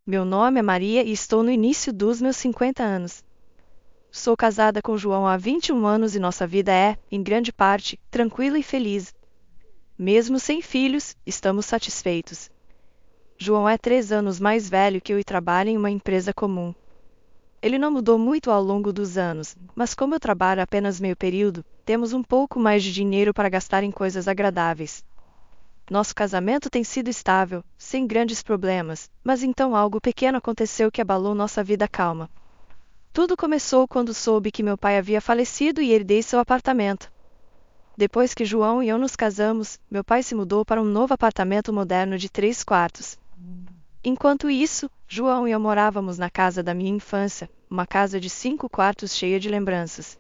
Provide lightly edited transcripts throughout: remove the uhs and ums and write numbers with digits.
Meu nome é Maria e estou no início dos meus 50 anos. Sou casada com João há 21 anos e nossa vida é, em grande parte, tranquila e feliz. Mesmo sem filhos, estamos satisfeitos. João é 3 anos mais velho que eu e trabalha em uma empresa comum. Ele não mudou muito ao longo dos anos, mas como eu trabalho apenas meio período, temos um pouco mais de dinheiro para gastar em coisas agradáveis. Nosso casamento tem sido estável, sem grandes problemas, mas então algo pequeno aconteceu que abalou nossa vida calma. Tudo começou quando soube que meu pai havia falecido e herdei seu apartamento. Depois que João e eu nos casamos, meu pai se mudou para um novo apartamento moderno de 3 quartos. Enquanto isso, João e eu morávamos na casa da minha infância, uma casa de 5 quartos cheia de lembranças.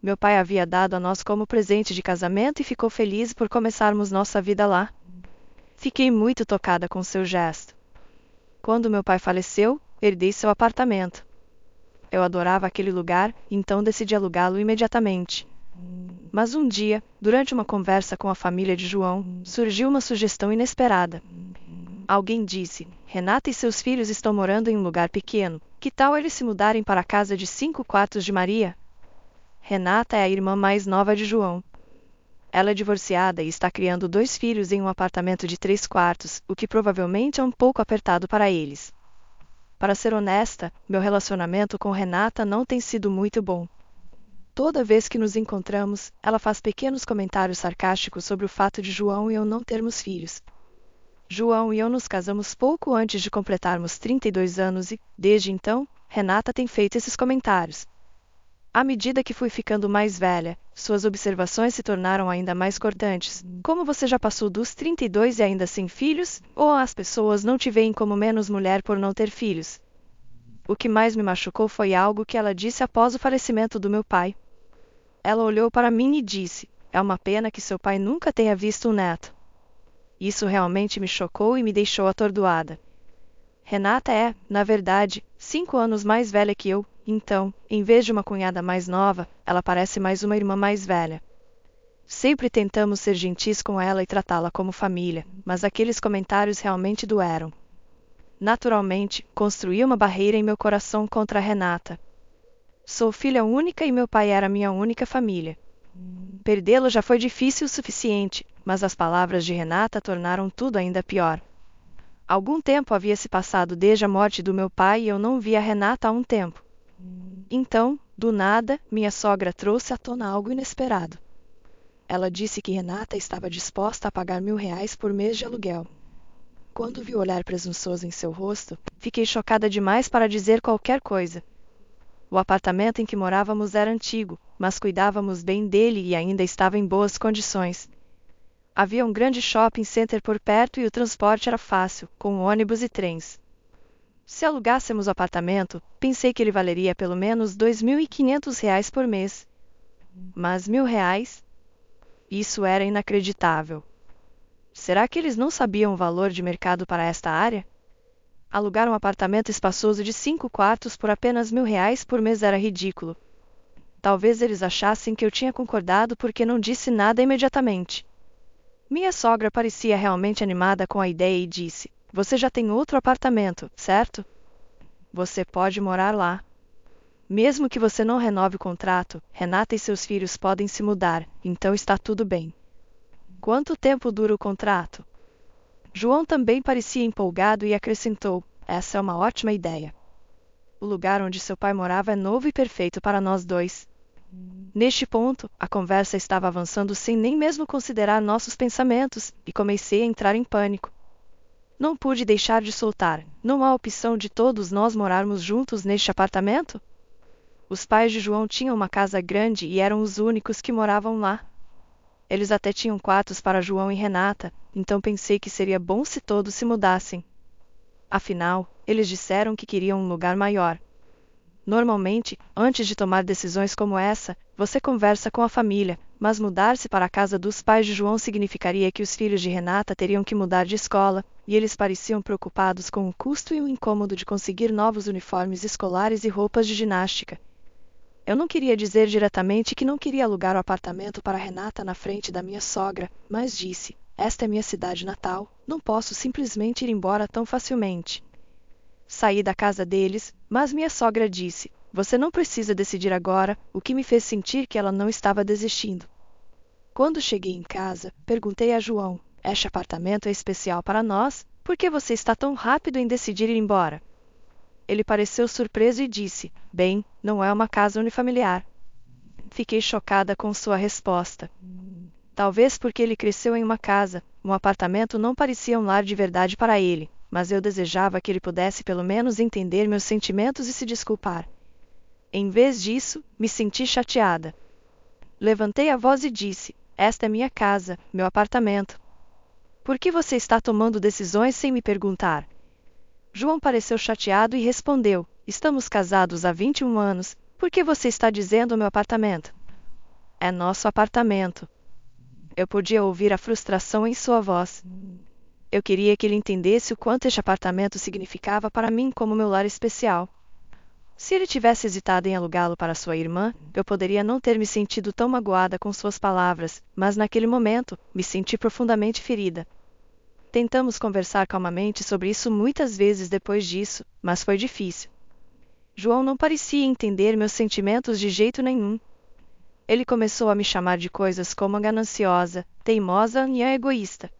Meu pai havia dado a nós como presente de casamento e ficou feliz por começarmos nossa vida lá. Fiquei muito tocada com seu gesto. Quando meu pai faleceu, herdei seu apartamento. Eu adorava aquele lugar, então decidi alugá-lo imediatamente. Mas um dia, durante uma conversa com a família de João, surgiu uma sugestão inesperada. Alguém disse: Renata e seus filhos estão morando em um lugar pequeno. Que tal eles se mudarem para a casa de 5 quartos de Maria? Renata é a irmã mais nova de João. Ela é divorciada e está criando 2 filhos em um apartamento de 3 quartos, o que provavelmente é um pouco apertado para eles. Para ser honesta, meu relacionamento com Renata não tem sido muito bom. Toda vez que nos encontramos, ela faz pequenos comentários sarcásticos sobre o fato de João e eu não termos filhos. João e eu nos casamos pouco antes de completarmos 32 anos e, desde então, Renata tem feito esses comentários. À medida que fui ficando mais velha, suas observações se tornaram ainda mais cortantes. Como você já passou dos 32 e ainda sem filhos? Ou as pessoas não te veem como menos mulher por não ter filhos? O que mais me machucou foi algo que ela disse após o falecimento do meu pai. Ela olhou para mim e disse: É uma pena que seu pai nunca tenha visto um neto. Isso realmente me chocou e me deixou atordoada. Renata é, na verdade, 5 anos mais velha que eu, então, em vez de uma cunhada mais nova, ela parece mais uma irmã mais velha. Sempre tentamos ser gentis com ela e tratá-la como família, mas aqueles comentários realmente doeram. Naturalmente, construí uma barreira em meu coração contra a Renata. Sou filha única e meu pai era minha única família. Perdê-lo já foi difícil o suficiente, mas as palavras de Renata tornaram tudo ainda pior. Algum tempo havia se passado desde a morte do meu pai e eu não via Renata há um tempo. Então, do nada, minha sogra trouxe à tona algo inesperado. Ela disse que Renata estava disposta a pagar R$ 1.000 por mês de aluguel. Quando vi o olhar presunçoso em seu rosto, fiquei chocada demais para dizer qualquer coisa. O apartamento em que morávamos era antigo, mas cuidávamos bem dele e ainda estava em boas condições. Havia um grande shopping center por perto e o transporte era fácil, com ônibus e trens. Se alugássemos o apartamento, pensei que ele valeria pelo menos R$ 2.500 por mês. Mas R$ 1.000? Isso era inacreditável. Será que eles não sabiam o valor de mercado para esta área? Alugar um apartamento espaçoso de 5 quartos por apenas R$ 1.000 por mês era ridículo. Talvez eles achassem que eu tinha concordado porque não disse nada imediatamente. Minha sogra parecia realmente animada com a ideia e disse: Você já tem outro apartamento, certo? Você pode morar lá. Mesmo que você não renove o contrato, Renata e seus filhos podem se mudar, então está tudo bem. Quanto tempo dura o contrato? João também parecia empolgado e acrescentou: Essa é uma ótima ideia. O lugar onde seu pai morava é novo e perfeito para nós dois. Neste ponto, a conversa estava avançando sem nem mesmo considerar nossos pensamentos, e comecei a entrar em pânico. Não pude deixar de soltar: Não há opção de todos nós morarmos juntos neste apartamento? Os pais de João tinham uma casa grande e eram os únicos que moravam lá. Eles até tinham quartos para João e Renata, então pensei que seria bom se todos se mudassem. Afinal, eles disseram que queriam um lugar maior. Normalmente, antes de tomar decisões como essa, você conversa com a família, mas mudar-se para a casa dos pais de João significaria que os filhos de Renata teriam que mudar de escola, e eles pareciam preocupados com o custo e o incômodo de conseguir novos uniformes escolares e roupas de ginástica. Eu não queria dizer diretamente que não queria alugar o apartamento para Renata na frente da minha sogra, mas disse: Esta é minha cidade natal, não posso simplesmente ir embora tão facilmente. Saí da casa deles, mas minha sogra disse: "Você não precisa decidir agora", o que me fez sentir que ela não estava desistindo. Quando cheguei em casa, perguntei a João: "Este apartamento é especial para nós? Por que você está tão rápido em decidir ir embora?" Ele pareceu surpreso e disse: "Bem, não é uma casa unifamiliar." Fiquei chocada com sua resposta. Talvez porque ele cresceu em uma casa, um apartamento não parecia um lar de verdade para ele, mas eu desejava que ele pudesse pelo menos entender meus sentimentos e se desculpar. Em vez disso, me senti chateada. Levantei a voz e disse: "Esta é minha casa, meu apartamento. Por que você está tomando decisões sem me perguntar?" João pareceu chateado e respondeu: "Estamos casados há 21 anos, por que você está dizendo meu apartamento?" "É nosso apartamento." Eu podia ouvir a frustração em sua voz. Eu queria que ele entendesse o quanto este apartamento significava para mim como meu lar especial. Se ele tivesse hesitado em alugá-lo para sua irmã, eu poderia não ter me sentido tão magoada com suas palavras, mas naquele momento, me senti profundamente ferida. Tentamos conversar calmamente sobre isso muitas vezes depois disso, mas foi difícil. João não parecia entender meus sentimentos de jeito nenhum. Ele começou a me chamar de coisas como gananciosa, teimosa e egoísta.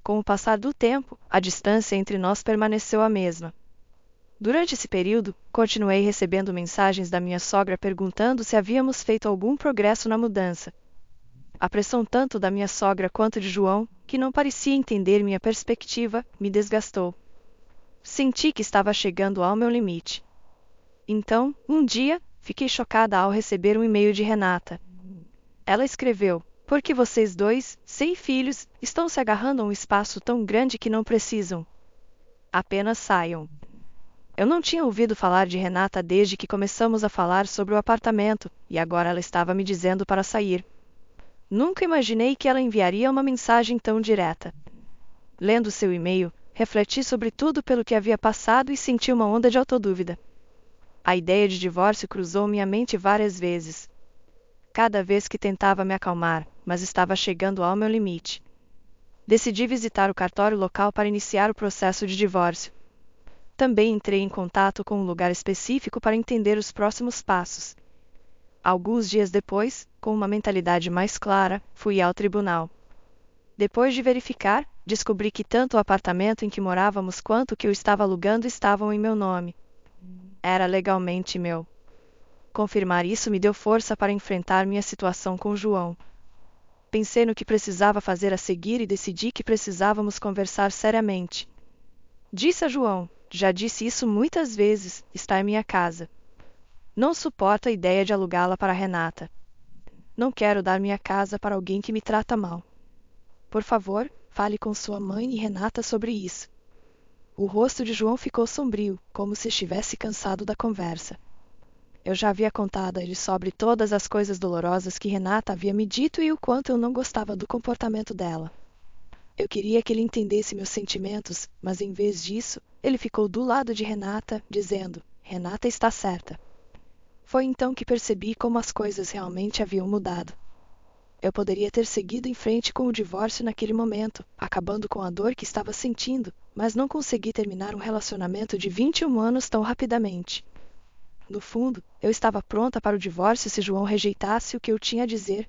Com o passar do tempo, a distância entre nós permaneceu a mesma. Durante esse período, continuei recebendo mensagens da minha sogra perguntando se havíamos feito algum progresso na mudança. A pressão tanto da minha sogra quanto de João, que não parecia entender minha perspectiva, me desgastou. Senti que estava chegando ao meu limite. Então, um dia, fiquei chocada ao receber um e-mail de Renata. Ela escreveu: "Por que vocês dois, sem filhos, estão se agarrando a um espaço tão grande que não precisam? Apenas saiam." Eu não tinha ouvido falar de Renata desde que começamos a falar sobre o apartamento, e agora ela estava me dizendo para sair. Nunca imaginei que ela enviaria uma mensagem tão direta. Lendo seu e-mail, refleti sobre tudo pelo que havia passado e senti uma onda de autodúvida. A ideia de divórcio cruzou minha mente várias vezes. Cada vez que tentava me acalmar, mas estava chegando ao meu limite. Decidi visitar o cartório local para iniciar o processo de divórcio. Também entrei em contato com um lugar específico para entender os próximos passos. Alguns dias depois, com uma mentalidade mais clara, fui ao tribunal. Depois de verificar, descobri que tanto o apartamento em que morávamos quanto o que eu estava alugando estavam em meu nome. Era legalmente meu. Confirmar isso me deu força para enfrentar minha situação com João. Pensei no que precisava fazer a seguir e decidi que precisávamos conversar seriamente. Disse a João: "Já disse isso muitas vezes, está em minha casa. Não suporto a ideia de alugá-la para Renata. Não quero dar minha casa para alguém que me trata mal. Por favor, fale com sua mãe e Renata sobre isso." O rosto de João ficou sombrio, como se estivesse cansado da conversa. Eu já havia contado a ele sobre todas as coisas dolorosas que Renata havia me dito e o quanto eu não gostava do comportamento dela. Eu queria que ele entendesse meus sentimentos, mas em vez disso, ele ficou do lado de Renata, dizendo: "Renata está certa." Foi então que percebi como as coisas realmente haviam mudado. Eu poderia ter seguido em frente com o divórcio naquele momento, acabando com a dor que estava sentindo, mas não consegui terminar um relacionamento de 21 anos tão rapidamente. No fundo, eu estava pronta para o divórcio se João rejeitasse o que eu tinha a dizer.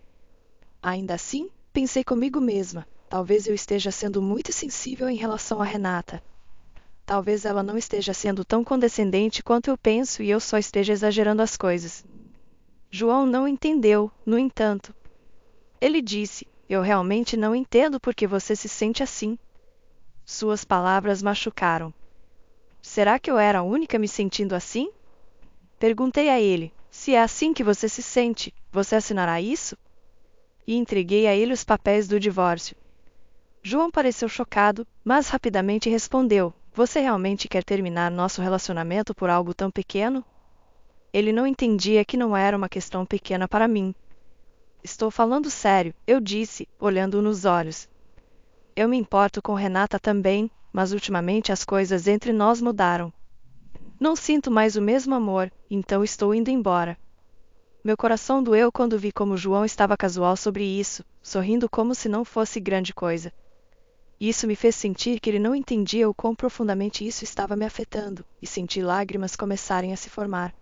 Ainda assim, pensei comigo mesma: talvez eu esteja sendo muito sensível em relação a Renata. Talvez ela não esteja sendo tão condescendente quanto eu penso e eu só esteja exagerando as coisas. João não entendeu, no entanto. Ele disse: "Eu realmente não entendo por que você se sente assim." Suas palavras machucaram. Será que eu era a única me sentindo assim? Perguntei a ele: "Se é assim que você se sente, você assinará isso?" E entreguei a ele os papéis do divórcio. João pareceu chocado, mas rapidamente respondeu: "Você realmente quer terminar nosso relacionamento por algo tão pequeno?" Ele não entendia que não era uma questão pequena para mim. "Estou falando sério", eu disse, olhando-o nos olhos. "Eu me importo com Renata também, mas ultimamente as coisas entre nós mudaram. Não sinto mais o mesmo amor, então estou indo embora." Meu coração doeu quando vi como João estava casual sobre isso, sorrindo como se não fosse grande coisa. Isso me fez sentir que ele não entendia o quão profundamente isso estava me afetando, e senti lágrimas começarem a se formar.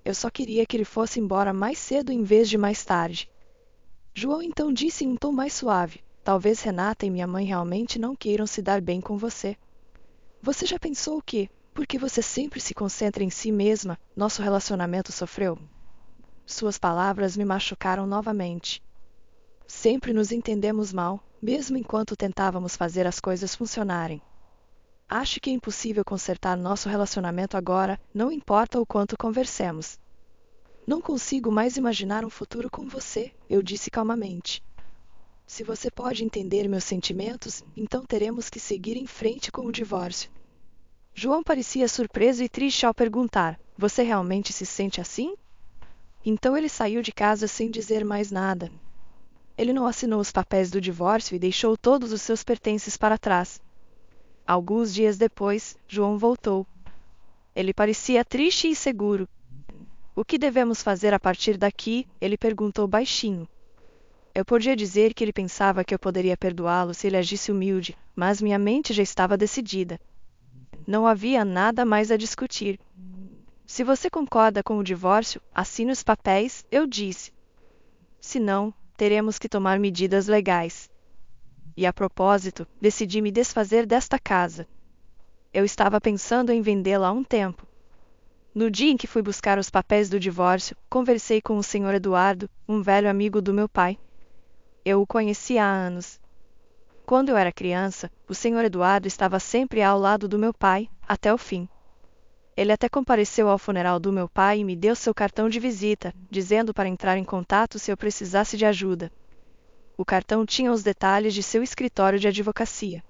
Eu só queria que ele fosse embora mais cedo em vez de mais tarde. João então disse em um tom mais suave: talvez Renata e minha mãe realmente não queiram se dar bem com você. Você já pensou que, porque você sempre se concentra em si mesma, nosso relacionamento sofreu? Suas palavras me machucaram novamente. Sempre nos entendemos mal, mesmo enquanto tentávamos fazer as coisas funcionarem. Acho que é impossível consertar nosso relacionamento agora, não importa o quanto conversemos. Não consigo mais imaginar um futuro com você, eu disse calmamente. Se você pode entender meus sentimentos, então teremos que seguir em frente com o divórcio. João parecia surpreso e triste ao perguntar: você realmente se sente assim? Então ele saiu de casa sem dizer mais nada. Ele não assinou os papéis do divórcio e deixou todos os seus pertences para trás. Alguns dias depois, João voltou. Ele parecia triste e inseguro. O que devemos fazer a partir daqui? Ele perguntou baixinho. Eu podia dizer que ele pensava que eu poderia perdoá-lo se ele agisse humilde, mas minha mente já estava decidida. Não havia nada mais a discutir. Se você concorda com o divórcio, assine os papéis, eu disse. Se não, teremos que tomar medidas legais. E a propósito, decidi me desfazer desta casa. Eu estava pensando em vendê-la há um tempo. No dia em que fui buscar os papéis do divórcio, conversei com o Sr. Eduardo, um velho amigo do meu pai. Eu o conhecia há anos. Quando eu era criança, o Sr. Eduardo estava sempre ao lado do meu pai, até o fim. Ele até compareceu ao funeral do meu pai e me deu seu cartão de visita, dizendo para entrar em contato se eu precisasse de ajuda. O cartão tinha os detalhes de seu escritório de advocacia.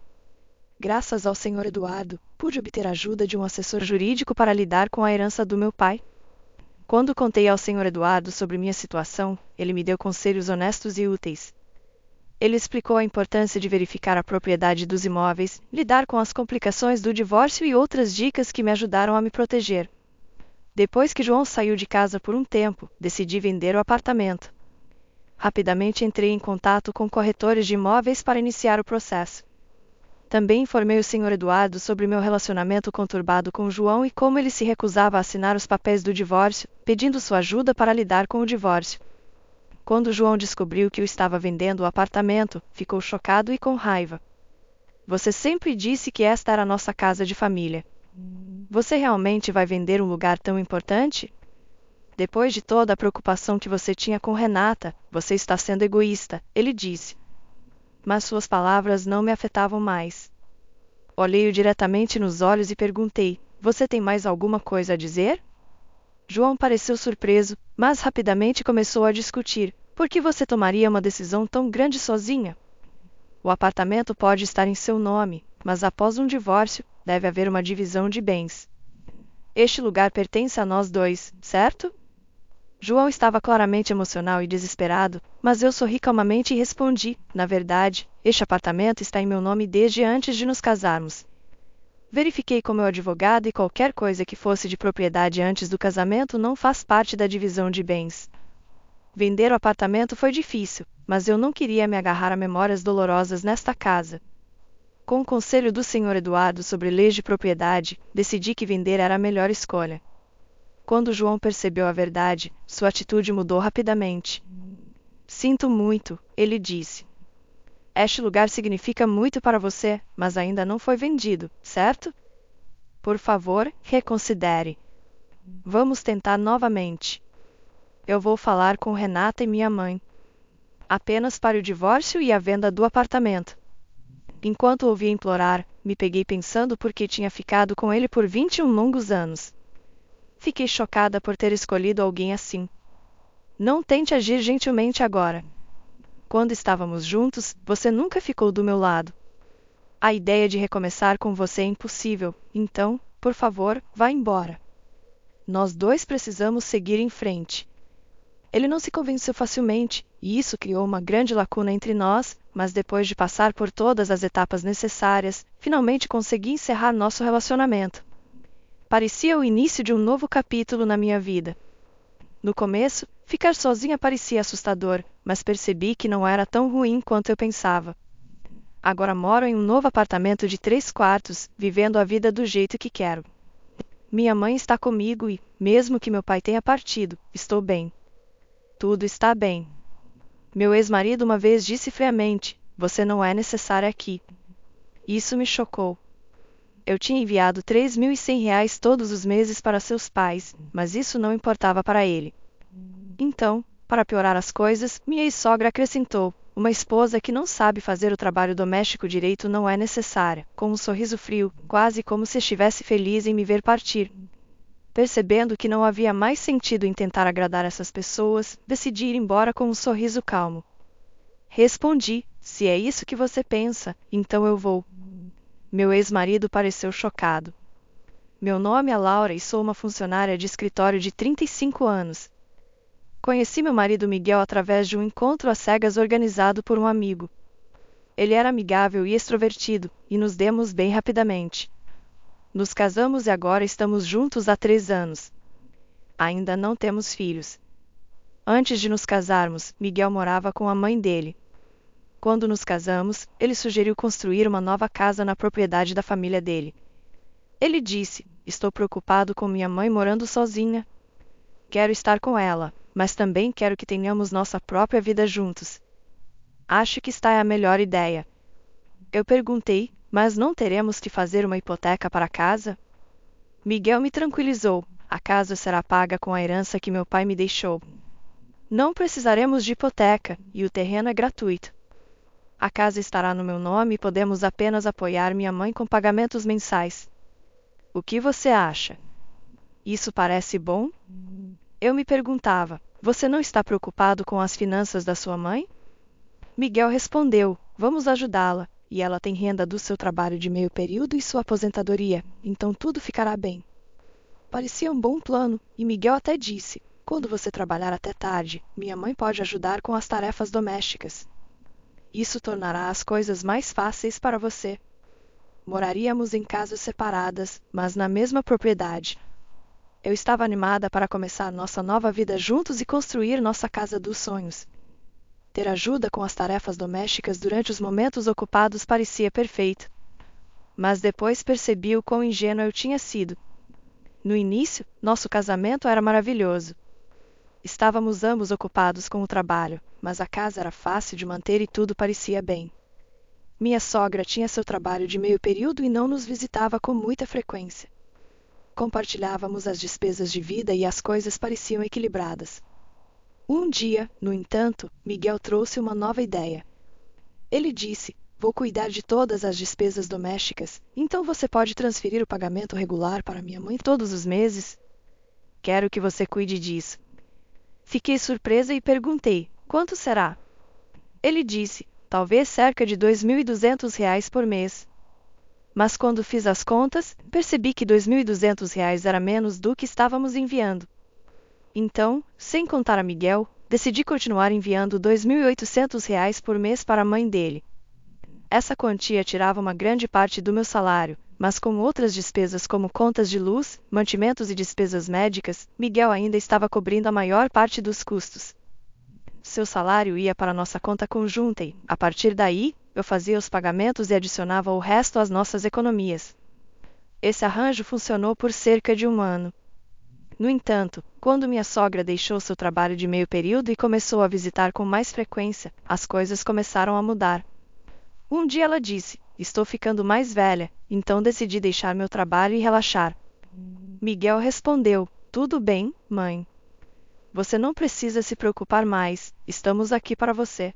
Graças ao Sr. Eduardo, pude obter ajuda de um assessor jurídico para lidar com a herança do meu pai. Quando contei ao Sr. Eduardo sobre minha situação, ele me deu conselhos honestos e úteis. Ele explicou a importância de verificar a propriedade dos imóveis, lidar com as complicações do divórcio e outras dicas que me ajudaram a me proteger. Depois que João saiu de casa por um tempo, decidi vender o apartamento. Rapidamente entrei em contato com corretores de imóveis para iniciar o processo. Também informei o Sr. Eduardo sobre meu relacionamento conturbado com João e como ele se recusava a assinar os papéis do divórcio, pedindo sua ajuda para lidar com o divórcio. Quando João descobriu que eu estava vendendo o apartamento, ficou chocado e com raiva. Você sempre disse que esta era nossa casa de família. Você realmente vai vender um lugar tão importante? Depois de toda a preocupação que você tinha com Renata, você está sendo egoísta, ele disse. Mas suas palavras não me afetavam mais. Olhei-o diretamente nos olhos e perguntei: você tem mais alguma coisa a dizer? João pareceu surpreso, mas rapidamente começou a discutir. Por que você tomaria uma decisão tão grande sozinha? O apartamento pode estar em seu nome, mas após um divórcio, deve haver uma divisão de bens. Este lugar pertence a nós dois, certo? João estava claramente emocional e desesperado, mas eu sorri calmamente e respondi: na verdade, este apartamento está em meu nome desde antes de nos casarmos. Verifiquei com meu advogado e qualquer coisa que fosse de propriedade antes do casamento não faz parte da divisão de bens. Vender o apartamento foi difícil, mas eu não queria me agarrar a memórias dolorosas nesta casa. Com o conselho do Sr. Eduardo sobre leis de propriedade, decidi que vender era a melhor escolha. Quando João percebeu a verdade, sua atitude mudou rapidamente. Sinto muito, ele disse. Este lugar significa muito para você, mas ainda não foi vendido, certo? Por favor, reconsidere. Vamos tentar novamente. Eu vou falar com Renata e minha mãe. Apenas para o divórcio e a venda do apartamento. Enquanto ouvia implorar, me peguei pensando por que tinha ficado com ele por 21 longos anos. Fiquei chocada por ter escolhido alguém assim. Não tente agir gentilmente agora. Quando estávamos juntos, você nunca ficou do meu lado. A ideia de recomeçar com você é impossível, então, por favor, vá embora. Nós dois precisamos seguir em frente. Ele não se convenceu facilmente, e isso criou uma grande lacuna entre nós, mas depois de passar por todas as etapas necessárias, finalmente consegui encerrar nosso relacionamento. Parecia o início de um novo capítulo na minha vida. No começo, ficar sozinha parecia assustador, mas percebi que não era tão ruim quanto eu pensava. Agora moro em um novo apartamento de 3 quartos, vivendo a vida do jeito que quero. Minha mãe está comigo e, mesmo que meu pai tenha partido, estou bem. Tudo está bem. Meu ex-marido uma vez disse friamente: "Você não é necessária aqui." Isso me chocou. Eu tinha enviado R$ 3.100 todos os meses para seus pais, mas isso não importava para ele. Então, para piorar as coisas, minha ex-sogra acrescentou: "Uma esposa que não sabe fazer o trabalho doméstico direito não é necessária", com um sorriso frio, quase como se estivesse feliz em me ver partir. Percebendo que não havia mais sentido em tentar agradar essas pessoas, decidi ir embora com um sorriso calmo. Respondi: "Se é isso que você pensa, então eu vou." Meu ex-marido pareceu chocado. Meu nome é Laura e sou uma funcionária de escritório de 35 anos. Conheci meu marido Miguel através de um encontro às cegas organizado por um amigo. Ele era amigável e extrovertido, e nos demos bem rapidamente. Nos casamos e agora estamos juntos há 3 anos. Ainda não temos filhos. Antes de nos casarmos, Miguel morava com a mãe dele. Quando nos casamos, ele sugeriu construir uma nova casa na propriedade da família dele. Ele disse: "Estou preocupado com minha mãe morando sozinha. Quero estar com ela, mas também quero que tenhamos nossa própria vida juntos. Acho que esta é a melhor ideia." Eu perguntei: "Mas não teremos que fazer uma hipoteca para a casa?" Miguel me tranquilizou: "A casa será paga com a herança que meu pai me deixou. Não precisaremos de hipoteca, e o terreno é gratuito. A casa estará no meu nome e podemos apenas apoiar minha mãe com pagamentos mensais. O que você acha? Isso parece bom?" Eu me perguntava: "Você não está preocupado com as finanças da sua mãe?" Miguel respondeu: "Vamos ajudá-la, e ela tem renda do seu trabalho de meio período e sua aposentadoria, então tudo ficará bem." Parecia um bom plano, e Miguel até disse: "Quando você trabalhar até tarde, minha mãe pode ajudar com as tarefas domésticas. Isso tornará as coisas mais fáceis para você." Moraríamos em casas separadas, mas na mesma propriedade. Eu estava animada para começar nossa nova vida juntos e construir nossa casa dos sonhos. Ter ajuda com as tarefas domésticas durante os momentos ocupados parecia perfeito. Mas depois percebi o quão ingênua eu tinha sido. No início, nosso casamento era maravilhoso. Estávamos ambos ocupados com o trabalho, mas a casa era fácil de manter e tudo parecia bem. Minha sogra tinha seu trabalho de meio período e não nos visitava com muita frequência. Compartilhávamos as despesas de vida e as coisas pareciam equilibradas. Um dia, no entanto, Miguel trouxe uma nova ideia. Ele disse: "Vou cuidar de todas as despesas domésticas, então você pode transferir o pagamento regular para minha mãe todos os meses? Quero que você cuide disso." Fiquei surpresa e perguntei: "Quanto será?" Ele disse: "Talvez cerca de R$ 2.200 por mês." Mas quando fiz as contas, percebi que R$ 2.200 era menos do que estávamos enviando. Então, sem contar a Miguel, decidi continuar enviando R$ 2.800 por mês para a mãe dele. Essa quantia tirava uma grande parte do meu salário, mas com outras despesas como contas de luz, mantimentos e despesas médicas, Miguel ainda estava cobrindo a maior parte dos custos. Seu salário ia para nossa conta conjunta e, a partir daí, eu fazia os pagamentos e adicionava o resto às nossas economias. Esse arranjo funcionou por cerca de 1 ano. No entanto, quando minha sogra deixou seu trabalho de meio período e começou a visitar com mais frequência, as coisas começaram a mudar. Um dia ela disse: "Estou ficando mais velha, então decidi deixar meu trabalho e relaxar." Miguel respondeu: "Tudo bem, mãe. Você não precisa se preocupar mais, estamos aqui para você."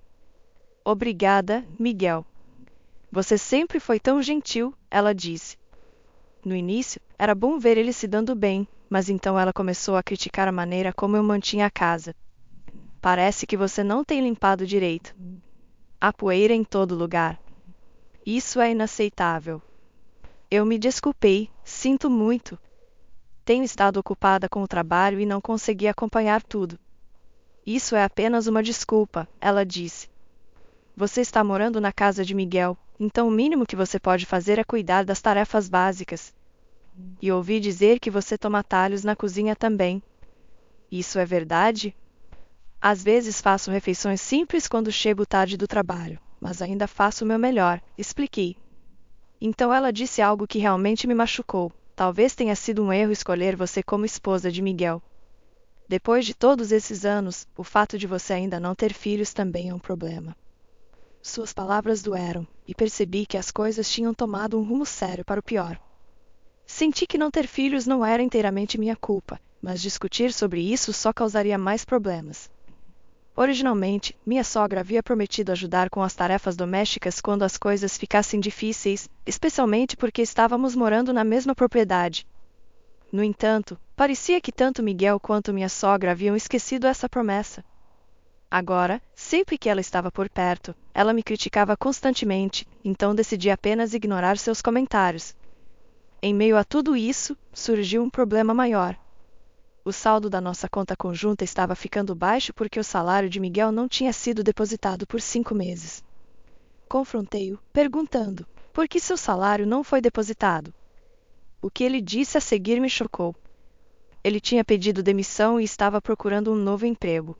"Obrigada, Miguel. Você sempre foi tão gentil", ela disse. No início, era bom ver ele se dando bem, mas então ela começou a criticar a maneira como eu mantinha a casa. "Parece que você não tem limpado direito. Há poeira em todo lugar. Isso é inaceitável." Eu me desculpei: "Sinto muito. Tenho estado ocupada com o trabalho e não consegui acompanhar tudo." "Isso é apenas uma desculpa", ela disse. "Você está morando na casa de Miguel, então o mínimo que você pode fazer é cuidar das tarefas básicas. E ouvi dizer que você toma atalhos na cozinha também. Isso é verdade?" "Às vezes faço refeições simples quando chego tarde do trabalho, mas ainda faço o meu melhor, expliquei. Então ela disse algo que realmente me machucou. Talvez tenha sido um erro escolher você como esposa de Miguel. Depois de todos esses anos, o fato de você ainda não ter filhos também é um problema. Suas palavras doeram, e percebi que as coisas tinham tomado um rumo sério para o pior. Senti que não ter filhos não era inteiramente minha culpa, mas discutir sobre isso só causaria mais problemas. Originalmente, minha sogra havia prometido ajudar com as tarefas domésticas quando as coisas ficassem difíceis, especialmente porque estávamos morando na mesma propriedade. No entanto, parecia que tanto Miguel quanto minha sogra haviam esquecido essa promessa. Agora, sempre que ela estava por perto, ela me criticava constantemente, então decidi apenas ignorar seus comentários. Em meio a tudo isso, surgiu um problema maior. O saldo da nossa conta conjunta estava ficando baixo porque o salário de Miguel não tinha sido depositado por 5 meses. Confrontei-o, perguntando: por que seu salário não foi depositado? O que ele disse a seguir me chocou. Ele tinha pedido demissão e estava procurando um novo emprego.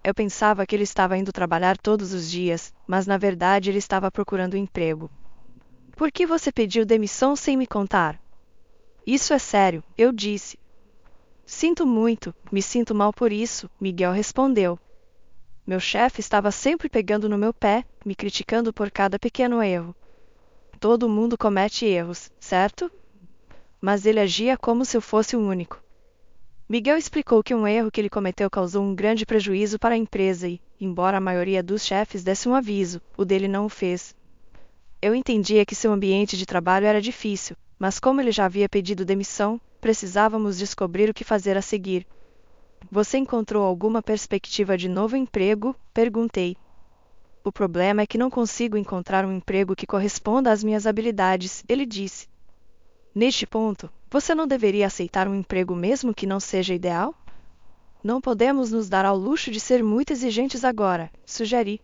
Eu pensava que ele estava indo trabalhar todos os dias, mas na verdade ele estava procurando emprego. Por que você pediu demissão sem me contar? Isso é sério, eu disse. Sinto muito, me sinto mal por isso, Miguel respondeu. Meu chefe estava sempre pegando no meu pé, me criticando por cada pequeno erro. Todo mundo comete erros, certo? Mas ele agia como se eu fosse o único. Miguel explicou que um erro que ele cometeu causou um grande prejuízo para a empresa e, embora a maioria dos chefes desse um aviso, o dele não o fez. Eu entendia que seu ambiente de trabalho era difícil, mas como ele já havia pedido demissão, precisávamos descobrir o que fazer a seguir. Você encontrou alguma perspectiva de novo emprego? Perguntei. O problema é que não consigo encontrar um emprego que corresponda às minhas habilidades, ele disse. Neste ponto, você não deveria aceitar um emprego mesmo que não seja ideal? Não podemos nos dar ao luxo de ser muito exigentes agora, sugeri.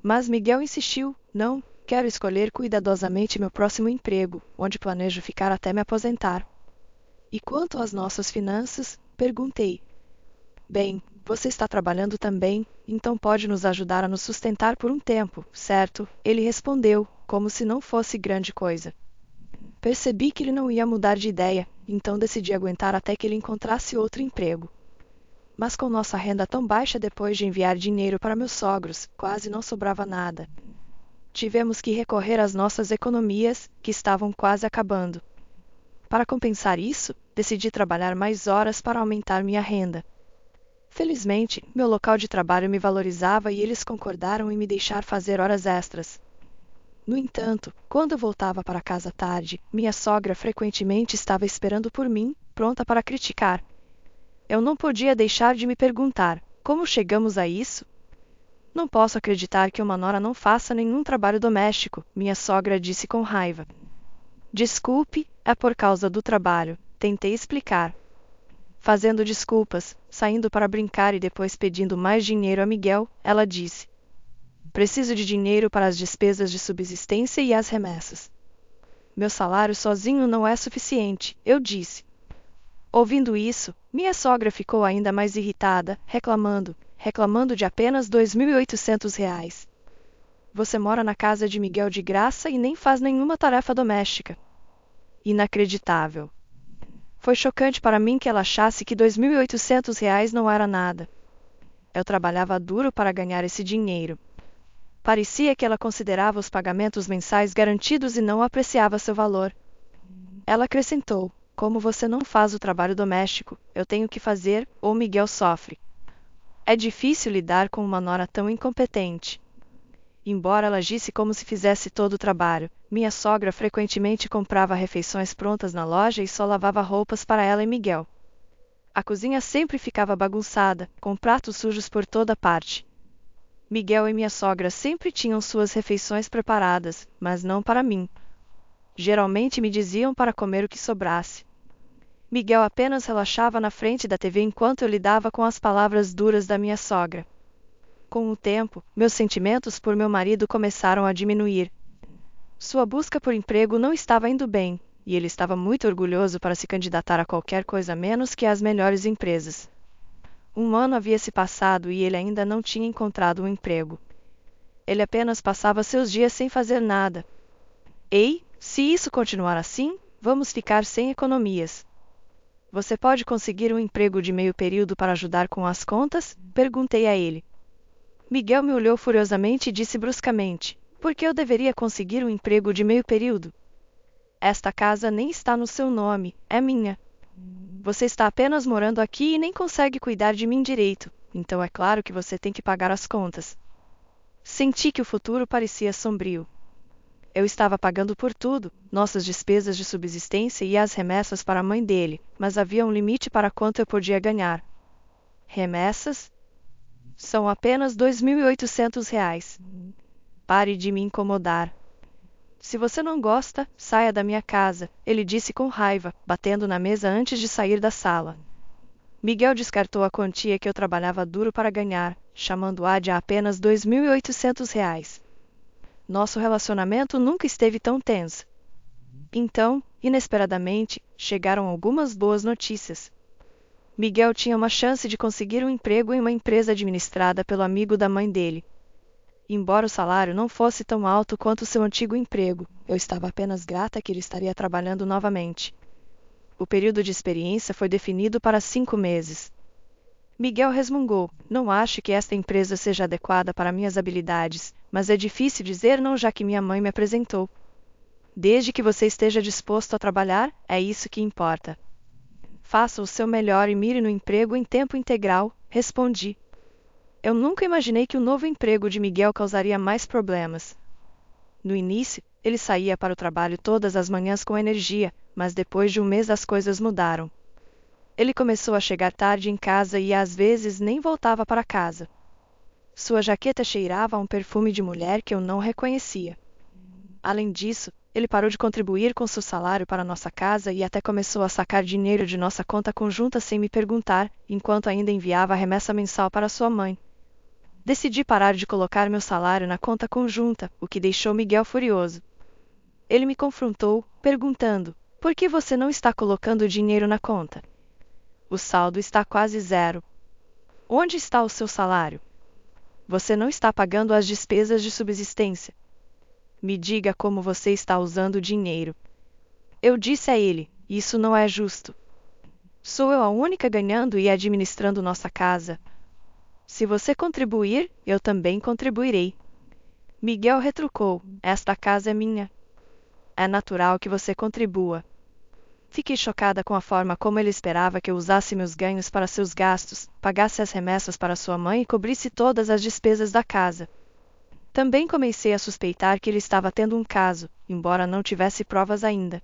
Mas Miguel insistiu, não, quero escolher cuidadosamente meu próximo emprego, onde planejo ficar até me aposentar. E quanto às nossas finanças? Perguntei. Bem, você está trabalhando também, então pode nos ajudar a nos sustentar por um tempo, certo? Ele respondeu, como se não fosse grande coisa. Percebi que ele não ia mudar de ideia, então decidi aguentar até que ele encontrasse outro emprego. Mas com nossa renda tão baixa depois de enviar dinheiro para meus sogros, quase não sobrava nada. Tivemos que recorrer às nossas economias, que estavam quase acabando. Para compensar isso, decidi trabalhar mais horas para aumentar minha renda. Felizmente, meu local de trabalho me valorizava e eles concordaram em me deixar fazer horas extras. No entanto, quando eu voltava para casa tarde, minha sogra frequentemente estava esperando por mim, pronta para criticar. Eu não podia deixar de me perguntar: como chegamos a isso? Não posso acreditar que uma nora não faça nenhum trabalho doméstico, minha sogra disse com raiva. Desculpe, é por causa do trabalho, tentei explicar. Fazendo desculpas, saindo para brincar e depois pedindo mais dinheiro a Miguel, ela disse: preciso de dinheiro para as despesas de subsistência e as remessas. Meu salário sozinho não é suficiente, eu disse. Ouvindo isso, minha sogra ficou ainda mais irritada, reclamando de apenas R$ 2.800. Você mora na casa de Miguel de graça e nem faz nenhuma tarefa doméstica. Inacreditável. Foi chocante para mim que ela achasse que R$ 2.800 não era nada. Eu trabalhava duro para ganhar esse dinheiro. Parecia que ela considerava os pagamentos mensais garantidos e não apreciava seu valor. Ela acrescentou: como você não faz o trabalho doméstico, eu tenho que fazer, ou Miguel sofre. É difícil lidar com uma nora tão incompetente. Embora ela agisse como se fizesse todo o trabalho, minha sogra frequentemente comprava refeições prontas na loja e só lavava roupas para ela e Miguel. A cozinha sempre ficava bagunçada, com pratos sujos por toda parte. Miguel e minha sogra sempre tinham suas refeições preparadas, mas não para mim. Geralmente me diziam para comer o que sobrasse. Miguel apenas relaxava na frente da TV enquanto eu lidava com as palavras duras da minha sogra. Com o tempo, meus sentimentos por meu marido começaram a diminuir. Sua busca por emprego não estava indo bem, e ele estava muito orgulhoso para se candidatar a qualquer coisa menos que às melhores empresas. Um ano havia se passado e ele ainda não tinha encontrado um emprego. Ele apenas passava seus dias sem fazer nada. Ei, se isso continuar assim, vamos ficar sem economias. Você pode conseguir um emprego de meio período para ajudar com as contas? Perguntei a ele. Miguel me olhou furiosamente e disse bruscamente: por que eu deveria conseguir um emprego de meio período? Esta casa nem está no seu nome, é minha. Você está apenas morando aqui e nem consegue cuidar de mim direito, então é claro que você tem que pagar as contas. Senti que o futuro parecia sombrio. Eu estava pagando por tudo, nossas despesas de subsistência e as remessas para a mãe dele, mas havia um limite para quanto eu podia ganhar. Remessas? São apenas R$ 2.800. Pare de me incomodar. Se você não gosta, saia da minha casa, ele disse com raiva, batendo na mesa antes de sair da sala. Miguel descartou a quantia que eu trabalhava duro para ganhar, chamando-a de apenas R$ 2.800. Nosso relacionamento nunca esteve tão tenso. Então, inesperadamente, chegaram algumas boas notícias. Miguel tinha uma chance de conseguir um emprego em uma empresa administrada pelo amigo da mãe dele. Embora o salário não fosse tão alto quanto seu antigo emprego, eu estava apenas grata que ele estaria trabalhando novamente. O período de experiência foi definido para 5 meses. Miguel resmungou: não acho que esta empresa seja adequada para minhas habilidades, mas é difícil dizer não já que minha mãe me apresentou. Desde que você esteja disposto a trabalhar, é isso que importa. Faça o seu melhor e mire no emprego em tempo integral, respondi. Eu nunca imaginei que o novo emprego de Miguel causaria mais problemas. No início, ele saía para o trabalho todas as manhãs com energia, mas depois de um mês as coisas mudaram. Ele começou a chegar tarde em casa e às vezes nem voltava para casa. Sua jaqueta cheirava a um perfume de mulher que eu não reconhecia. Além disso, ele parou de contribuir com seu salário para nossa casa e até começou a sacar dinheiro de nossa conta conjunta sem me perguntar, enquanto ainda enviava a remessa mensal para sua mãe. Decidi parar de colocar meu salário na conta conjunta, o que deixou Miguel furioso. Ele me confrontou, perguntando: por que você não está colocando dinheiro na conta? O saldo está quase zero. Onde está o seu salário? Você não está pagando as despesas de subsistência. Me diga como você está usando o dinheiro. Eu disse a ele: isso não é justo. Sou eu a única ganhando e administrando nossa casa. Se você contribuir, eu também contribuirei. Miguel retrucou: esta casa é minha. É natural que você contribua. Fiquei chocada com a forma como ele esperava que eu usasse meus ganhos para seus gastos, pagasse as remessas para sua mãe e cobrisse todas as despesas da casa. Também comecei a suspeitar que ele estava tendo um caso, embora não tivesse provas ainda.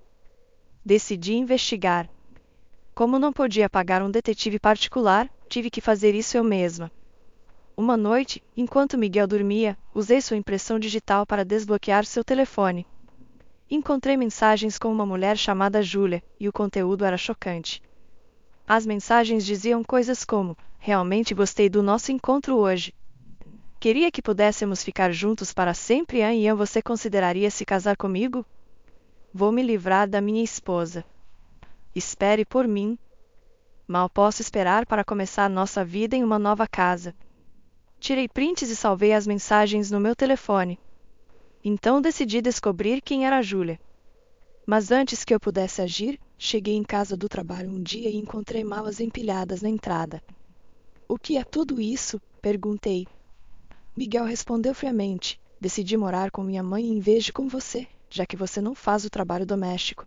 Decidi investigar. Como não podia pagar um detetive particular, tive que fazer isso eu mesma. Uma noite, enquanto Miguel dormia, usei sua impressão digital para desbloquear seu telefone. Encontrei mensagens com uma mulher chamada Júlia, e o conteúdo era chocante. As mensagens diziam coisas como: realmente gostei do nosso encontro hoje. Queria que pudéssemos ficar juntos para sempre e você consideraria se casar comigo? Vou me livrar da minha esposa. Espere por mim. Mal posso esperar para começar nossa vida em uma nova casa. Tirei prints e salvei as mensagens no meu telefone. Então decidi descobrir quem era a Júlia. Mas antes que eu pudesse agir, cheguei em casa do trabalho um dia e encontrei malas empilhadas na entrada. O que é tudo isso? Perguntei. Miguel respondeu friamente: decidi morar com minha mãe em vez de com você, já que você não faz o trabalho doméstico.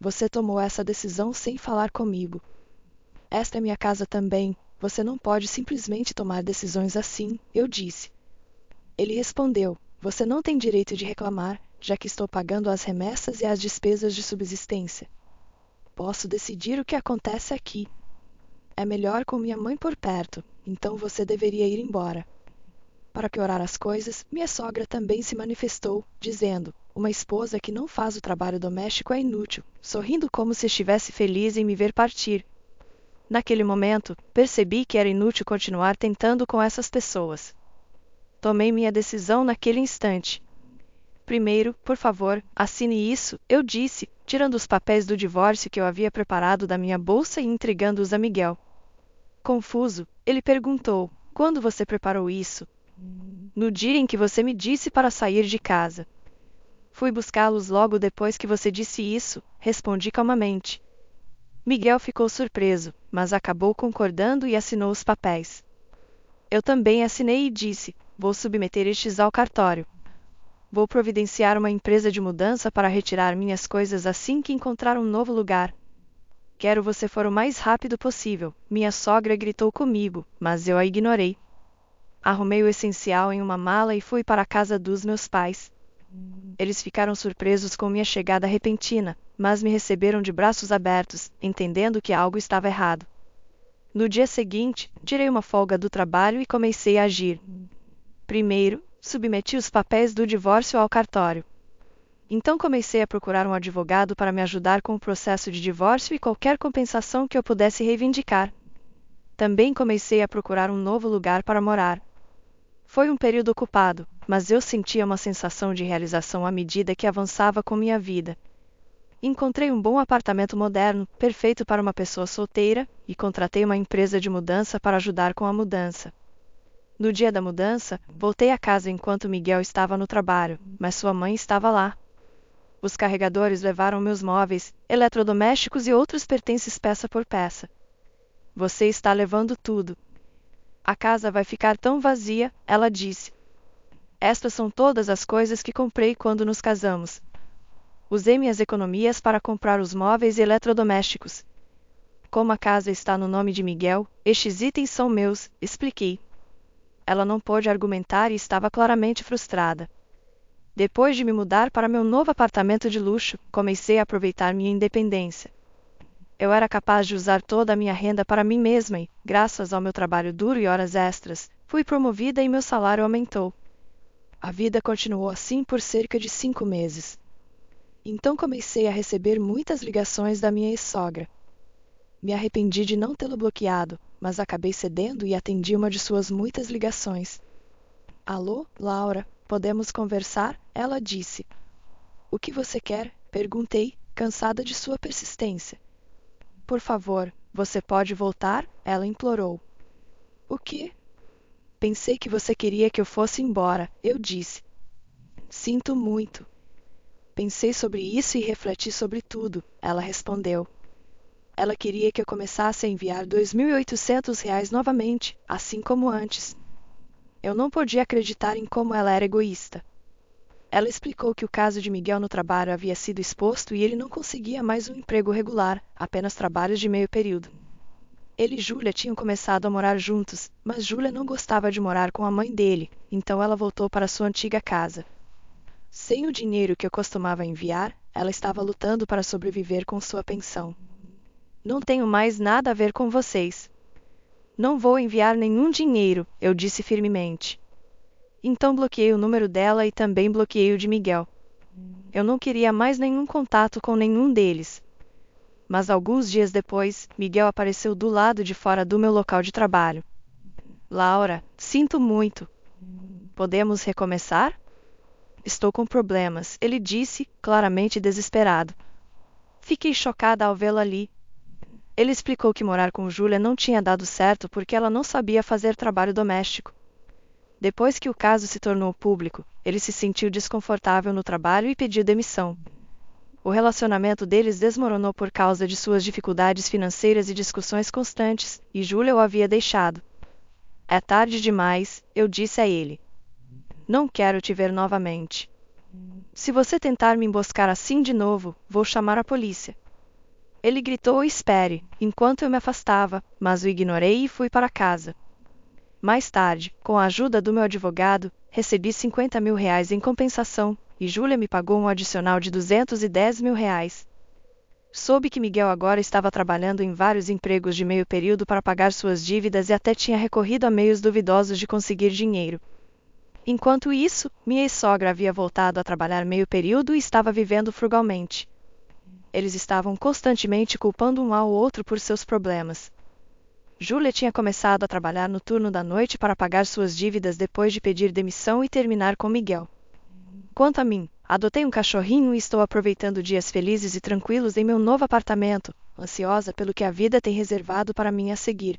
Você tomou essa decisão sem falar comigo. Esta é minha casa também. Você não pode simplesmente tomar decisões assim, eu disse. Ele respondeu: você não tem direito de reclamar, já que estou pagando as remessas e as despesas de subsistência. Posso decidir o que acontece aqui. É melhor com minha mãe por perto, então você deveria ir embora. Para piorar as coisas, minha sogra também se manifestou, dizendo: uma esposa que não faz o trabalho doméstico é inútil, sorrindo como se estivesse feliz em me ver partir. Naquele momento, percebi que era inútil continuar tentando com essas pessoas. Tomei minha decisão naquele instante. Primeiro, por favor, assine isso, eu disse, tirando os papéis do divórcio que eu havia preparado da minha bolsa e entregando-os a Miguel. Confuso, ele perguntou: quando você preparou isso? No dia em que você me disse para sair de casa. Fui buscá-los logo depois que você disse isso, respondi calmamente. Miguel ficou surpreso, mas acabou concordando e assinou os papéis. Eu também assinei e disse: vou submeter estes ao cartório. Vou providenciar uma empresa de mudança para retirar minhas coisas assim que encontrar um novo lugar. Quero você for o mais rápido possível, minha sogra gritou comigo, mas eu a ignorei. Arrumei o essencial em uma mala e fui para a casa dos meus pais. Eles ficaram surpresos com minha chegada repentina, mas me receberam de braços abertos, entendendo que algo estava errado. No dia seguinte, tirei uma folga do trabalho e comecei a agir. Primeiro, submeti os papéis do divórcio ao cartório. Então comecei a procurar um advogado para me ajudar com o processo de divórcio e qualquer compensação que eu pudesse reivindicar. Também comecei a procurar um novo lugar para morar. Foi um período ocupado, mas eu sentia uma sensação de realização à medida que avançava com minha vida. Encontrei um bom apartamento moderno, perfeito para uma pessoa solteira, e contratei uma empresa de mudança para ajudar com a mudança. No dia da mudança, voltei a casa enquanto Miguel estava no trabalho, mas sua mãe estava lá. Os carregadores levaram meus móveis, eletrodomésticos e outros pertences peça por peça. Você está levando tudo. A casa vai ficar tão vazia, ela disse. Estas são todas as coisas que comprei quando nos casamos. Usei minhas economias para comprar os móveis e eletrodomésticos. Como a casa está no nome de Miguel, estes itens são meus, expliquei. Ela não pôde argumentar e estava claramente frustrada. Depois de me mudar para meu novo apartamento de luxo, comecei a aproveitar minha independência. Eu era capaz de usar toda a minha renda para mim mesma e, graças ao meu trabalho duro e horas extras, fui promovida e meu salário aumentou. A vida continuou assim por cerca de 5 meses. Então comecei a receber muitas ligações da minha ex-sogra. Me arrependi de não tê-lo bloqueado, mas acabei cedendo e atendi uma de suas muitas ligações. Alô, Laura, podemos conversar? Ela disse. O que você quer? Perguntei, cansada de sua persistência. Por favor, você pode voltar? Ela implorou. O quê? Pensei que você queria que eu fosse embora, eu disse. Sinto muito. Pensei sobre isso e refleti sobre tudo, ela respondeu. Ela queria que eu começasse a enviar R$ 2.800 novamente, assim como antes. Eu não podia acreditar em como ela era egoísta. Ela explicou que o caso de Miguel no trabalho havia sido exposto e ele não conseguia mais um emprego regular, apenas trabalhos de meio período. Ele e Júlia tinham começado a morar juntos, mas Júlia não gostava de morar com a mãe dele, então ela voltou para sua antiga casa. Sem o dinheiro que eu costumava enviar, ela estava lutando para sobreviver com sua pensão. Não tenho mais nada a ver com vocês. Não vou enviar nenhum dinheiro, eu disse firmemente. Então bloqueei o número dela e também bloqueei o de Miguel. Eu não queria mais nenhum contato com nenhum deles. Mas alguns dias depois, Miguel apareceu do lado de fora do meu local de trabalho. Laura, sinto muito. Podemos recomeçar? Estou com problemas, ele disse, claramente desesperado. Fiquei chocada ao vê-lo ali. Ele explicou que morar com Júlia não tinha dado certo porque ela não sabia fazer trabalho doméstico. Depois que o caso se tornou público, ele se sentiu desconfortável no trabalho e pediu demissão. O relacionamento deles desmoronou por causa de suas dificuldades financeiras e discussões constantes, e Júlia o havia deixado. É tarde demais, eu disse a ele. Não quero te ver novamente. Se você tentar me emboscar assim de novo, vou chamar a polícia. Ele gritou espere, enquanto eu me afastava, mas o ignorei e fui para casa. Mais tarde, com a ajuda do meu advogado, recebi R$ 50.000 em compensação, e Júlia me pagou um adicional de R$ 210.000. Soube que Miguel agora estava trabalhando em vários empregos de meio período para pagar suas dívidas e até tinha recorrido a meios duvidosos de conseguir dinheiro. Enquanto isso, minha ex-sogra havia voltado a trabalhar meio período e estava vivendo frugalmente. Eles estavam constantemente culpando um ao outro por seus problemas. Júlia tinha começado a trabalhar no turno da noite para pagar suas dívidas depois de pedir demissão e terminar com Miguel. Quanto a mim, adotei um cachorrinho e estou aproveitando dias felizes e tranquilos em meu novo apartamento, ansiosa pelo que a vida tem reservado para mim a seguir.